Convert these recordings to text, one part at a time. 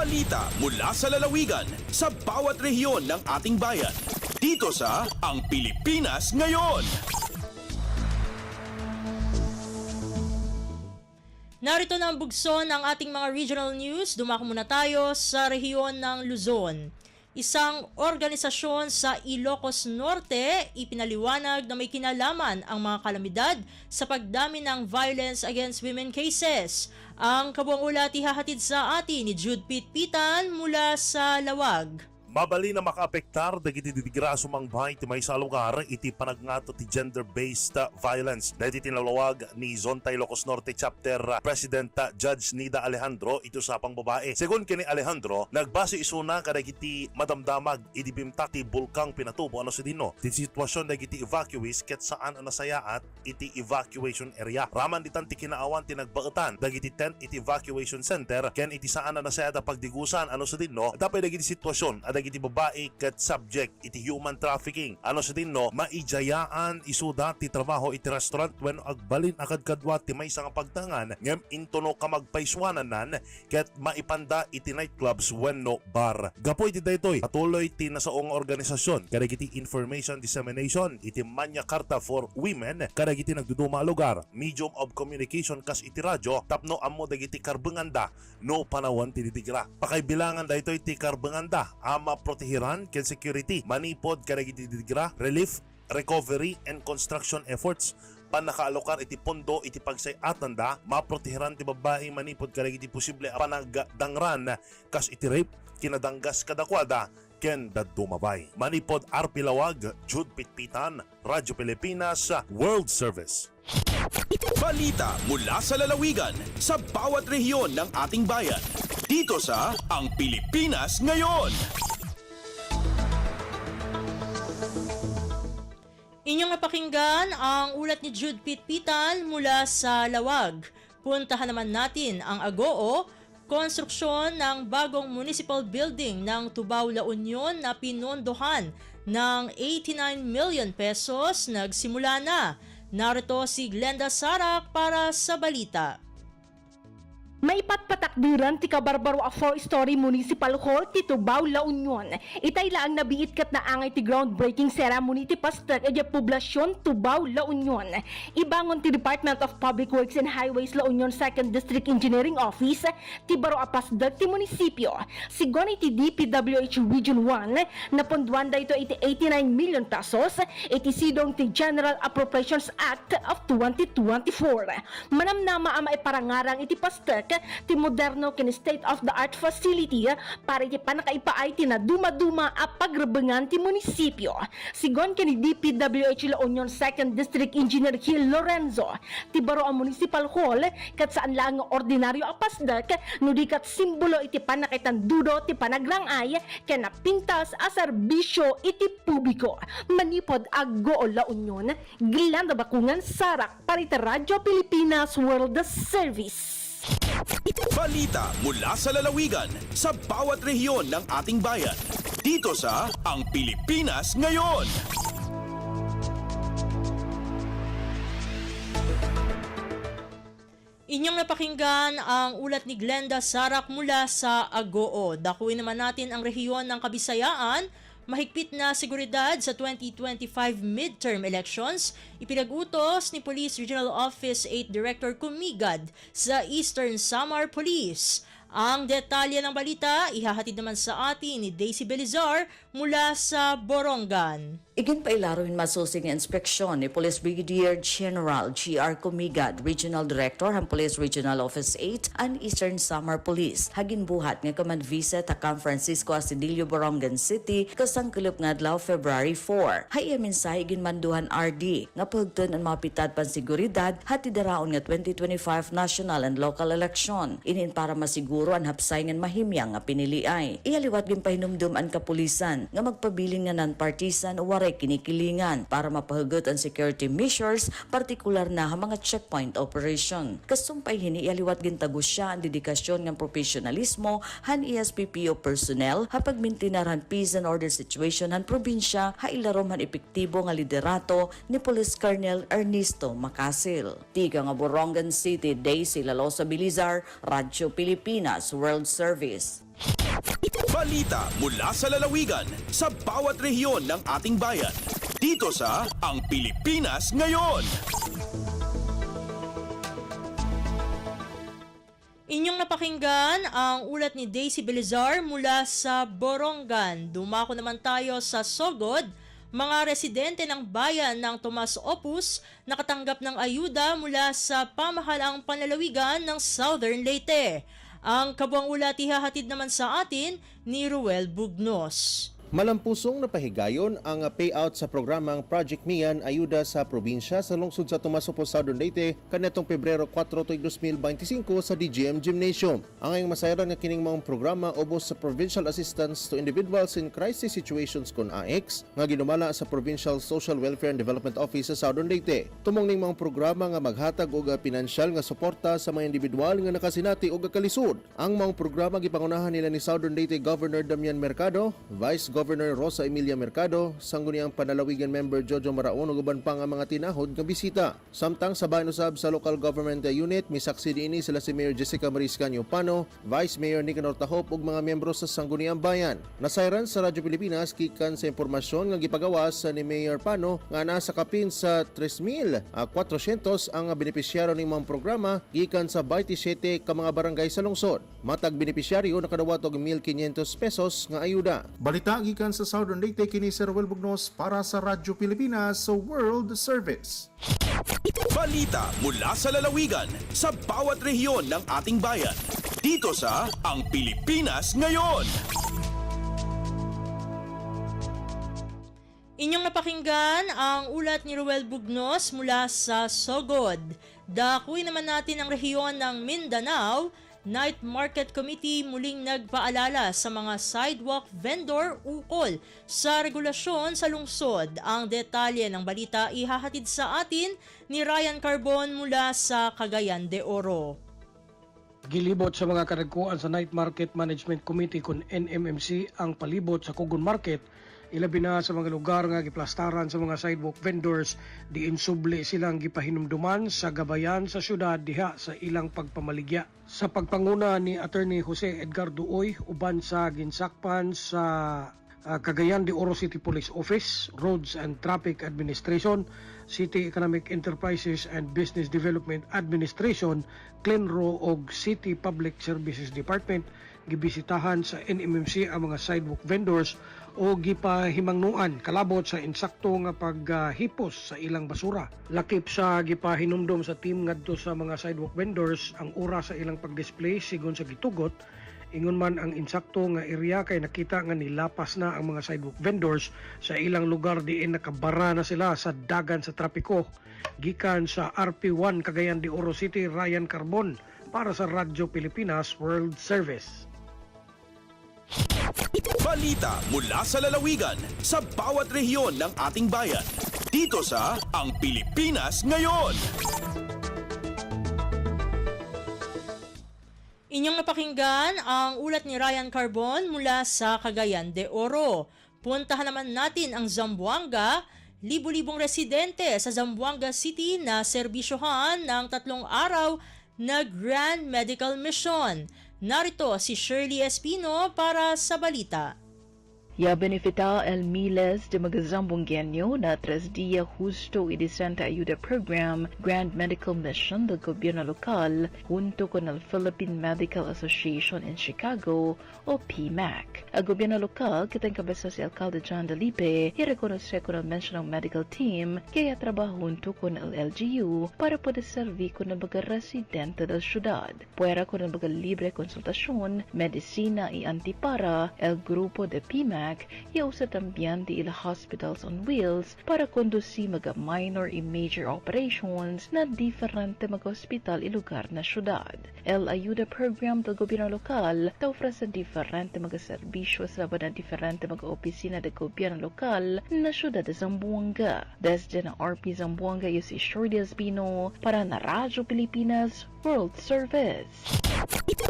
Balita mula sa lalawigan sa bawat rehiyon ng ating bayan. Dito sa Ang Pilipinas Ngayon. Narito na ang bugso ng ating mga regional news. Dumako muna tayo sa rehiyon ng Luzon. Isang organisasyon sa Ilocos Norte ipinaliwanag na may kinalaman ang mga kalamidad sa pagdami ng violence against women cases. Ang kabuang ulat ihahatid sa atin ni Jude Pitpitan mula sa Lawag. Mabali na makaapektar dagiti didigra sumang bahay ti may sa lugar iti panagnato ti gender-based violence. Dahil tinalawag ni Zontay Ilocos Norte Chapter President Judge Nida Alejandro ito sa pang babae. Segun kini Alejandro, nagbase isuna kadagiti madamdamag idibimta ti bulkang pinatubo ano si dino. Ti sitwasyon dagiti evacuees ket saan nasayaat iti evacuation area. Raman ditan ti kinaawan ti nagbaetan dagiti tent iti evacuation center ken iti saan nasayada pagdigusan ano sa dino. Dapay dagiti sitwasyon iti babae ket subject iti human trafficking. Ano sa dinno, maijayaan isuda ti trabaho iti restaurant when agbalin akad kadwa ti maysa nga pagtangan ngem intono ka magpaiswananan ket maipanda iti nightclubs wenno bar. Gapo iti daytoy patuloy ti nasaong organisasyon kadagiti information dissemination iti Manya Carta for Women kadagiti nagduduma lugar medium of communication kas iti radyo tapno ammo dagiti karbenganda no panawan ti didigra. Pakaibilangan daytoy ti karbenganda ama protehiran ken security manipod kadagiti didigra relief recovery and construction efforts panakaalokan iti pondo iti pagsayatan da maprotehiran ti babae manipod kadagiti posible panagdangran kas iti rape kinadanggas kadakwada ken dadumabay. Manipod RP Lawag, Jude Pitpitan, Radyo Pilipinas, World Service. Balita mula sa lalawigan sa bawat rehiyon ng ating bayan. Dito sa Ang Pilipinas Ngayon. Inyong napakinggan ang ulat ni Jude Pitpitan mula sa Lawag. Puntahan naman natin ang Agoo, konstruksyon ng bagong municipal building ng Tubao, La Union na pinondohan ng 89 million pesos nagsimula na. Narito si Glenda Sarak para sa balita. May patpatakdiran ti kabarbaro a 4-story municipal hall ti Tubao, La Union. Itay laang nabiit kat na angay ti groundbreaking ceremony ti pastor e poblasyon Tubao, La Union. Ibangon ti Department of Public Works and Highways La Union 2nd District Engineering Office ti baro a pasdag ti munisipyo. Sigon iti DPWH Region 1 napunduan da ito iti 89 million pesos iti sidong ti General Appropriations Act of 2024. Manamnama ama iparangarang iti pastor ti moderno ken state-of-the-art facility para iti panakaipaay ti na duma-duma a pagrebengan ti munisipyo. Sigon ken ni DPWH La Union 2nd District Engineer Gil Lorenzo, ti baro a municipal hall kat saan lang ordinaryo a pasdak no di kat simbolo iti panakaitandudo ti panagrangay ken napintas a serbisyo iti publiko. Manipod Agoo, La Union, Glenda Bakungan, Sarak, para iti Radyo Pilipinas World Service. Balita mula sa lalawigan sa bawat rehiyon ng ating bayan. Dito sa Ang Pilipinas Ngayon. Inyong napakinggan ang ulat ni Glenda Sarak mula sa Agoo. Dakuin naman natin ang rehiyon ng Kabisayaan. Mahigpit na seguridad sa 2025 midterm elections, ipinag-utos ni Police Regional Office 8 Director Kumigad sa Eastern Samar Police. Ang detalye ng balita, ihahatid naman sa atin ni Daisy Belizar mula sa Borongan. Igin pailaruin masusing inspeksyon ni Police Brigadier General G.R. Kumigad, Regional Director ng Police Regional Office 8 and Eastern Samar Police. Hagin buhat nga kaman-visit a Camp Francisco Asidillo, Borongan City kasang kulop nga adlaw February 4. Hayamin sa higin manduhan RD nga pagtun ang mga pitad pansiguridad hati daraon nga 2025 national and local election. Inin para masiguro ang hapsay nga mahimyang nga piniliay. Iyaliwat gin pahinumdum ang kapulisan kababayan nga magpabiling nga non-partisan o waray kinikilingan para mapahugot ang security measures, partikular na ang mga checkpoint operation. Kasumpay hini ialiwat gintagos siya ang dedikasyon ng profesionalismo han ESPPO personnel hapag mintinaran peace and order situation han probinsya ha ilarom han epektibo nga liderato ni Police Colonel Ernesto Macasil. Tiga nga Borongan City, Daisy Lalosa Bilizar, Radyo Pilipinas World Service. Balita mula sa lalawigan sa bawat rehiyon ng ating bayan. Dito sa Ang Pilipinas Ngayon. Inyong napakinggan ang ulat ni Daisy Belizar mula sa Borongan. Dumako naman tayo sa Sogod. Mga residente ng bayan ng Tomas Opus nakatanggap ng ayuda mula sa pamahalaang panlalawigan ng Southern Leyte. Ang kabuang ulat ihahatid naman sa atin ni Ruel Bugnos. Malampusong napahigayon ang payout sa programang Project Mian Ayuda sa probinsya sa lungsod sa Tomas Opus, Southern Leyte kanetong Pebrero 4, 2025 sa DGM Gymnasium. Ang ngayong masayran nga kining maong programa ubos sa Provincial Assistance to Individuals in Crisis Situations kun AX nga ginumala sa Provincial Social Welfare and Development Office sa Southern Leyte. Tumong ning maong programa nga maghatag og pinansyal nga suporta sa mga individual nga nakasinati og kalisod. Ang maong programa gipangunahan nila ni Southern Leyte Governor Damian Mercado, Vice Governor Rosa Emilia Mercado, sangguniang panalawigan member Jojo Maraon ug uban pa nga mga tinahod nga bisita. Samtang sa bayan usab sa local government unit misaksi diini sila si Mayor Jessica Mariscanio Pano, Vice Mayor Nicanor Tahop ug mga miyembro sa sangguniang bayan. Nasayran sa Radyo Pilipinas gikan sa impormasyon nga gipagawas ni Mayor Pano nga nasa kapin sa 3,400 ang benepisyaryo ning mga programa gikan sa 27 ka mga barangay sa lungsod. Matag benepisyaryo nakadawat og 1,500 pesos nga ayuda. Balita gikan sa Southern Leyte kini Sir Ruel Bugnos para sa Radyo Pilipinas sa World Service. Balita mula sa lalawigan sa bawat rehiyon ng ating bayan. Dito sa Ang Pilipinas Ngayon. Inyong napakinggan ang ulat ni Ruel Bugnos mula sa Sogod. Dakuin naman natin ang rehiyon ng Mindanao. Night Market Committee muling nagpaalala sa mga sidewalk vendor ukol sa regulasyon sa lungsod. Ang detalye ng balita ihahatid sa atin ni Ryan Carbon mula sa Cagayan de Oro. Gilibot sa mga karagkuan sa Night Market Management Committee kun NMMC ang palibot sa Kugon Market, ilabi na sa mga lugar nga giplastaran sa mga sidewalk vendors di insubli silang gipahinumduman sa gabayan sa syudad diha sa ilang pagpamaligya. Sa pagpanguna ni Attorney Jose Edgar Duoy uban sa ginsakpan sa Cagayan de Oro City Police Office, Roads and Traffic Administration, City Economic Enterprises and Business Development Administration, CLENRO ug City Public Services Department, gibisitahan sa NMMC ang mga sidewalk vendors o gipahimangnuan kalabot sa insakto nga paghipos sa ilang basura. Lakip sa gipahinumdom sa team ngadto sa mga sidewalk vendors ang oras sa ilang pagdisplay sigon sa gitugot. Ingon man ang insakto nga area kay nakita nga nilapas na ang mga sidewalk vendors sa ilang lugar diin nakabara na sila sa dagan sa trapiko. Gikan sa RP1 Cagayan de Oro City, Ryan Carbon para sa Radyo Pilipinas World Service. Balita mula sa lalawigan sa bawat rehiyon ng ating bayan. Dito sa Ang Pilipinas Ngayon. Inyong napakinggan ang ulat ni Ryan Carbon mula sa Cagayan de Oro. Puntahan naman natin ang Zamboanga. Libu-libong residente sa Zamboanga City na serbisyohan ng 3 araw na Grand Medical Mission. Narito si Shirley Espino para sa balita. Ya benefita el miles de magazambongueño na 3 días justo y decente ayuda program Grand Medical Mission del gobierno local junto con el Philippine Medical Association in Chicago o PMAC. Al gobierno local que encabeza si alcalde John Delipe y reconoce con el National Medical Team que ya trabaja junto con el LGU para poder servir con el mga residente del ciudad. Puera con el mga libre consultación, medicina y antipara, el grupo de PMAC Tarlac, yaw sa tambiyan di ila hospitals on wheels para kondusi mga minor and major operations na diferente mga hospital i lugar na syudad. El Ayuda program del gobyerno lokal taufra sa diferente mga serbisyo sa laban ng diferente mga opisina del gobyerno lokal na syudad de Zamboanga. Desde na RP Zamboanga yung si Shirley Espino para na Radyo Pilipinas World Service.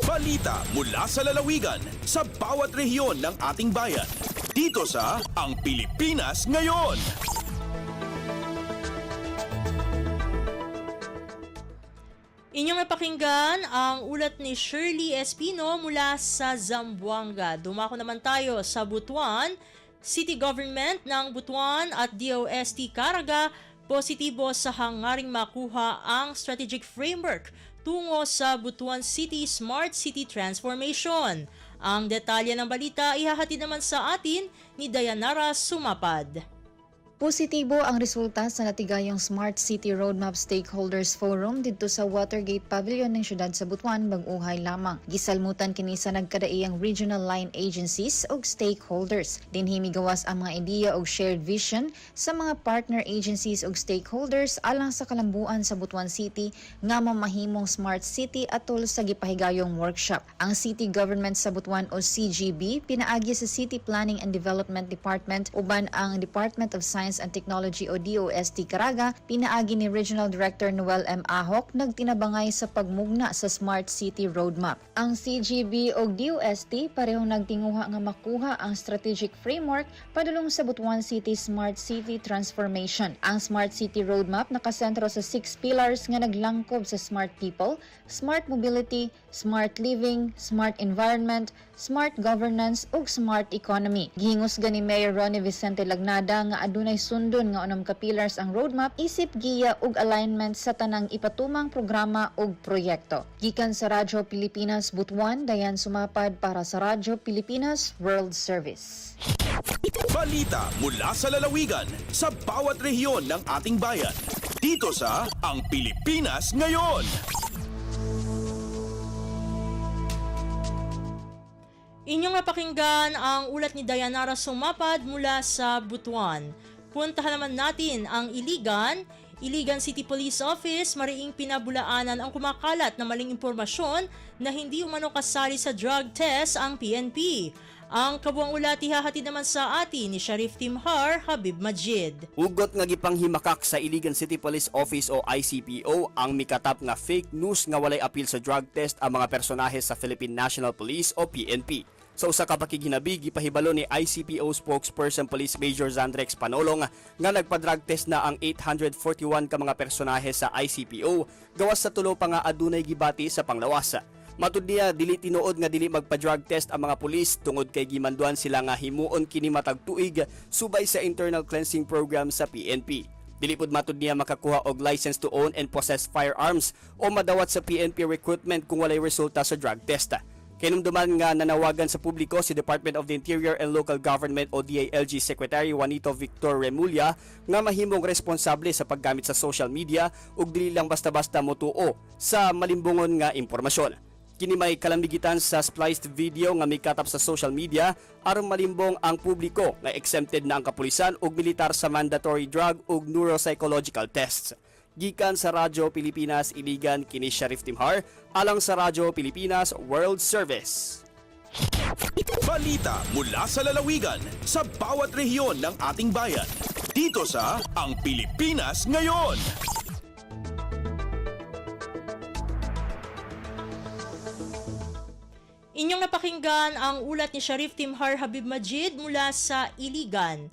Balita mula sa lalawigan sa bawat rehiyon ng ating bayan. Dito sa Ang Pilipinas Ngayon. Inyong napakinggan ang ulat ni Shirley Espino mula sa Zamboanga. Dumako naman tayo sa Butuan. City Government ng Butuan at DOST Caraga positibo sa hangaring makuha ang strategic framework tungo sa Butuan City Smart City Transformation. Ang detalye ng balita ihahatid naman sa atin ni Dayanara Sumapad. Positibo ang resulta sa natigayong Smart City Roadmap Stakeholders Forum dito sa Watergate Pavilion ng siyudad sa Butuan, Bag-uhay lamang. Gisalmutan kini sa nagkadaiyang regional line agencies o stakeholders. Dinhimi gawas ang mga ideya o shared vision sa mga partner agencies o stakeholders alang sa kalambuan sa Butuan City nga mamahimong Smart City atol sa gipahigayong workshop. Ang City Government sa Butuan o CGB pinaagi sa City Planning and Development Department uban ang Department of Science and Technology o DOST Caraga, pinaagi ni Regional Director Noel M. Ahok nagtinabangay sa pagmugna sa Smart City Roadmap. Ang CGB o DOST parehong nagtinguha nga makuha ang strategic framework padulong sa Butuan City Smart City Transformation. Ang Smart City Roadmap nakasentro sa 6 pillars nga naglangkob sa smart people, smart mobility, smart living, smart environment, smart governance ug smart economy. Gihingusga ni Mayor Ronnie Vicente Lagnada nga adunay sundon nga unom ka pillars ang roadmap isip giya ug alignment sa tanang ipatumang programa ug proyekto. Gikan sa Radyo Pilipinas Butuan, Dayan Sumapad para sa Radyo Pilipinas World Service. Balita mula sa lalawigan sa bawat rehiyon ng ating bayan. Dito sa Ang Pilipinas Ngayon. Inyong napakinggan ang ulat ni Dayanara Sumapad mula sa Butuan. Puntahan naman natin ang Iligan. Iligan City Police Office mariing pinabulaanan ang kumakalat na maling impormasyon na hindi umano kasali sa drug test ang PNP. Ang kabuang ulat ihahatid naman sa atin ni Sheriff Timhar Habib Majid. Ugot nga gipanghimakak sa Iligan City Police Office o ICPO ang mikatap nga fake news nga walay appeal sa drug test ang mga personahe sa Philippine National Police o PNP. Sa usa ka pakiginabig, ipahibalo ni ICPO spokesperson Police Major Zandrex Panolong nga nagpa-drug test na ang 841 ka mga personahe sa ICPO gawas sa tulo pa nga adunay gibati sa panglawas. Matud niya, dili tinuod nga dili magpa-drug test ang mga pulis tungod kay gimanduan sila nga himuon kini matag tuig subay sa internal cleansing program sa PNP. Dili pud matud niya makakuha og license to own and possess firearms o madawat sa PNP recruitment kung walay resulta sa drug test. Kinumduman nga nanawagan sa publiko si Department of the Interior and Local Government o DILG Secretary Juanito Victor Remulla nga mahimong responsable sa paggamit sa social media ug dili lang basta-basta motuo sa malimbungon nga impormasyon. Kini may kalambigitan sa spliced video nga mikatap sa social media aron malimbong ang publiko nga exempted na ang kapulisan ug militar sa mandatory drug ug neuropsychological tests. Gikan sa Radyo Pilipinas Iligan kini Sheriff Timhar alang sa Radyo Pilipinas World Service. Balita mula sa lalawigan sa bawat rehiyon ng ating bayan. Dito sa Ang Pilipinas Ngayon. Inyong napakinggan ang ulat ni Sheriff Timhar Habib Majid mula sa Iligan.